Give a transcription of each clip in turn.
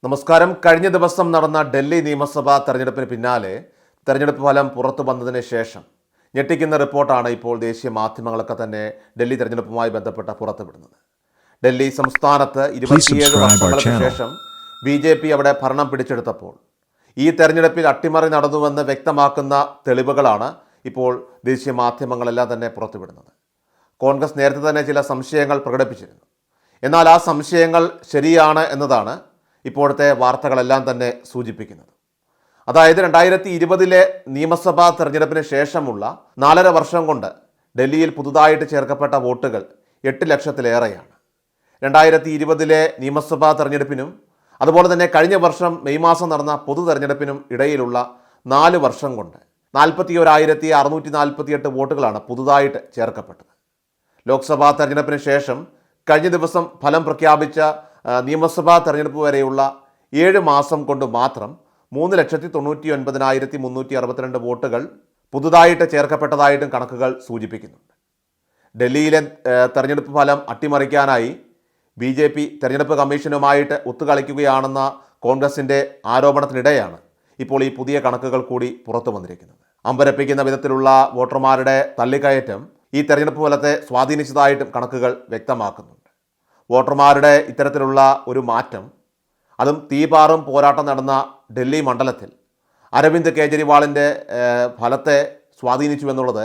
നമസ്കാരം. കഴിഞ്ഞ ദിവസം നടന്ന ഡൽഹി നിയമസഭാ തെരഞ്ഞെടുപ്പിന് പിന്നാലെ തെരഞ്ഞെടുപ്പ് ഫലം പുറത്തു വന്നതിന് ശേഷം ഞെട്ടിക്കുന്ന റിപ്പോർട്ടാണ് ഇപ്പോൾ ദേശീയ മാധ്യമങ്ങളൊക്കെ തന്നെ ഡൽഹി തെരഞ്ഞെടുപ്പുമായി ബന്ധപ്പെട്ട് പുറത്തുവിടുന്നത്. ഡൽഹി സംസ്ഥാനത്ത് 27 വർഷങ്ങൾക്ക് ശേഷം BJP അവിടെ ഭരണം പിടിച്ചെടുത്തപ്പോൾ ഈ തെരഞ്ഞെടുപ്പിൽ അട്ടിമറി നടന്നുവെന്ന് വ്യക്തമാക്കുന്ന തെളിവുകളാണ് ഇപ്പോൾ ദേശീയ മാധ്യമങ്ങളെല്ലാം തന്നെ പുറത്തുവിടുന്നത്. കോൺഗ്രസ് നേരത്തെ തന്നെ ചില സംശയങ്ങൾ പ്രകടിപ്പിച്ചിരുന്നു. എന്നാൽ ആ സംശയങ്ങൾ ശരിയാണ് എന്നതാണ് ഇപ്പോഴത്തെ വാർത്തകളെല്ലാം തന്നെ സൂചിപ്പിക്കുന്നത്. അതായത് 2020 നിയമസഭാ തെരഞ്ഞെടുപ്പിന് ശേഷമുള്ള 4.5 വർഷം കൊണ്ട് ഡൽഹിയിൽ പുതുതായിട്ട് ചേർക്കപ്പെട്ട വോട്ടുകൾ 8 ലക്ഷത്തിലേറെയാണ്. 2020 നിയമസഭാ തെരഞ്ഞെടുപ്പിനും അതുപോലെ തന്നെ കഴിഞ്ഞ വർഷം മെയ് മാസം നടന്ന പൊതു തെരഞ്ഞെടുപ്പിനും ഇടയിലുള്ള 4 വർഷം കൊണ്ട് 41,648 വോട്ടുകളാണ് പുതുതായിട്ട് ചേർക്കപ്പെട്ടത്. ലോക്സഭാ തെരഞ്ഞെടുപ്പിന് ശേഷം കഴിഞ്ഞ ദിവസം ഫലം പ്രഖ്യാപിച്ച നിയമസഭാ തെരഞ്ഞെടുപ്പ് വരെയുള്ള 7 മാസം കൊണ്ട് മാത്രം 3,99,362 വോട്ടുകൾ പുതുതായിട്ട് ചേർക്കപ്പെട്ടതായിട്ടും കണക്കുകൾ സൂചിപ്പിക്കുന്നുണ്ട്. ഡൽഹിയിലെ തെരഞ്ഞെടുപ്പ് ഫലം അട്ടിമറിക്കാനായി BJP തെരഞ്ഞെടുപ്പ് കമ്മീഷനുമായിട്ട് ഒത്തുകളിക്കുകയാണെന്ന കോൺഗ്രസിൻ്റെ ആരോപണത്തിനിടെയാണ് ഇപ്പോൾ ഈ പുതിയ കണക്കുകൾ കൂടി പുറത്തു വന്നിരിക്കുന്നത്. അമ്പരപ്പിക്കുന്ന വിധത്തിലുള്ള വോട്ടർമാരുടെ തള്ളിക്കയറ്റം ഈ തെരഞ്ഞെടുപ്പ് ഫലത്തെ സ്വാധീനിച്ചതായിട്ടും കണക്കുകൾ വ്യക്തമാക്കുന്നുണ്ട്. വോട്ടർമാരുടെ ഇത്തരത്തിലുള്ള ഒരു മാറ്റം, അതും തീപാറും പോരാട്ടം നടന്ന ഡൽഹി മണ്ഡലത്തിൽ അരവിന്ദ് കെജ്രിവാളിൻ്റെ ഫലത്തെ സ്വാധീനിച്ചു എന്നുള്ളത്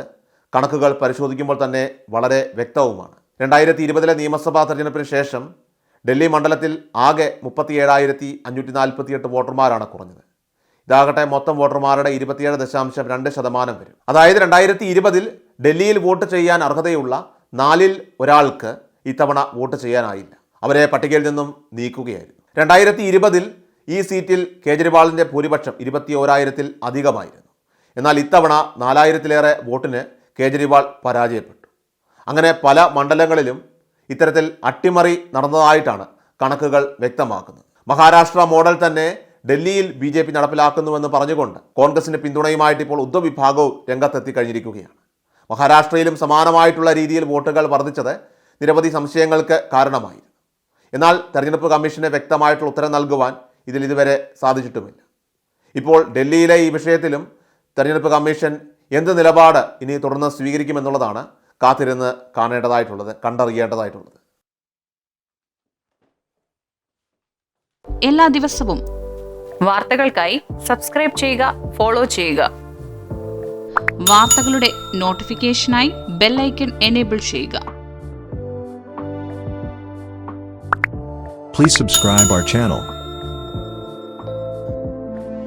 കണക്കുകൾ പരിശോധിക്കുമ്പോൾ തന്നെ വളരെ വ്യക്തവുമാണ്. 2020 നിയമസഭാ തെരഞ്ഞെടുപ്പിന് ശേഷം ഡൽഹി മണ്ഡലത്തിൽ ആകെ 37,548 വോട്ടർമാരാണ് കുറഞ്ഞത്. ഇതാകട്ടെ മൊത്തം വോട്ടർമാരുടെ 27.2% വരും. അതായത് 2020 ഡൽഹിയിൽ വോട്ട് ചെയ്യാൻ അർഹതയുള്ള 4-ൽ ഒരാൾക്ക് ഇത്തവണ വോട്ട് ചെയ്യാനായില്ല. അവരെ പട്ടികയിൽ നിന്നും നീക്കുകയായിരുന്നു. 2020 ഈ സീറ്റിൽ കേജ്രിവാളിൻ്റെ ഭൂരിപക്ഷം 21,000-ൽ അധികമായിരുന്നു. എന്നാൽ ഇത്തവണ 4,000-ലേറെ വോട്ടിന് കേജ്രിവാൾ പരാജയപ്പെട്ടു. അങ്ങനെ പല മണ്ഡലങ്ങളിലും ഇത്തരത്തിൽ അട്ടിമറി നടന്നതായിട്ടാണ് കണക്കുകൾ വ്യക്തമാക്കുന്നത്. മഹാരാഷ്ട്ര മോഡൽ തന്നെ ഡൽഹിയിൽ BJP നടപ്പിലാക്കുന്നുവെന്ന് പറഞ്ഞുകൊണ്ട് കോൺഗ്രസിന് പിന്തുണയുമായിട്ട് ഇപ്പോൾ ഉദ്ധവ് വിഭാഗവും രംഗത്തെത്തി കഴിഞ്ഞിരിക്കുകയാണ്. മഹാരാഷ്ട്രയിലും സമാനമായിട്ടുള്ള രീതിയിൽ വോട്ടുകൾ വർദ്ധിച്ചത് നിരവധി സംശയങ്ങൾക്ക് കാരണമായിരുന്നു. എന്നാൽ തെരഞ്ഞെടുപ്പ് കമ്മീഷന് വ്യക്തമായിട്ടുള്ള ഉത്തരം നൽകുവാൻ ഇതുവരെ സാധിച്ചിട്ടുമില്ല. ഇപ്പോൾ ഡൽഹിയിലെ ഈ വിഷയത്തിലും തെരഞ്ഞെടുപ്പ് കമ്മീഷൻ എന്ത് നിലപാട് ഇനി തുടർന്ന് സ്വീകരിക്കുമെന്നുള്ളതാണ് കാത്തിരുന്ന് കണ്ടറിയേണ്ടതായിട്ടുള്ളത്. എല്ലാ ദിവസവും വാർത്തകൾക്കായി സബ്സ്ക്രൈബ് ചെയ്യുക, ഫോളോ ചെയ്യുക. വാർത്തകളുടെ നോട്ടിഫിക്കേഷനായി ബെൽ ഐക്കൺ എനേബിൾ ചെയ്യുക. Please subscribe our channel.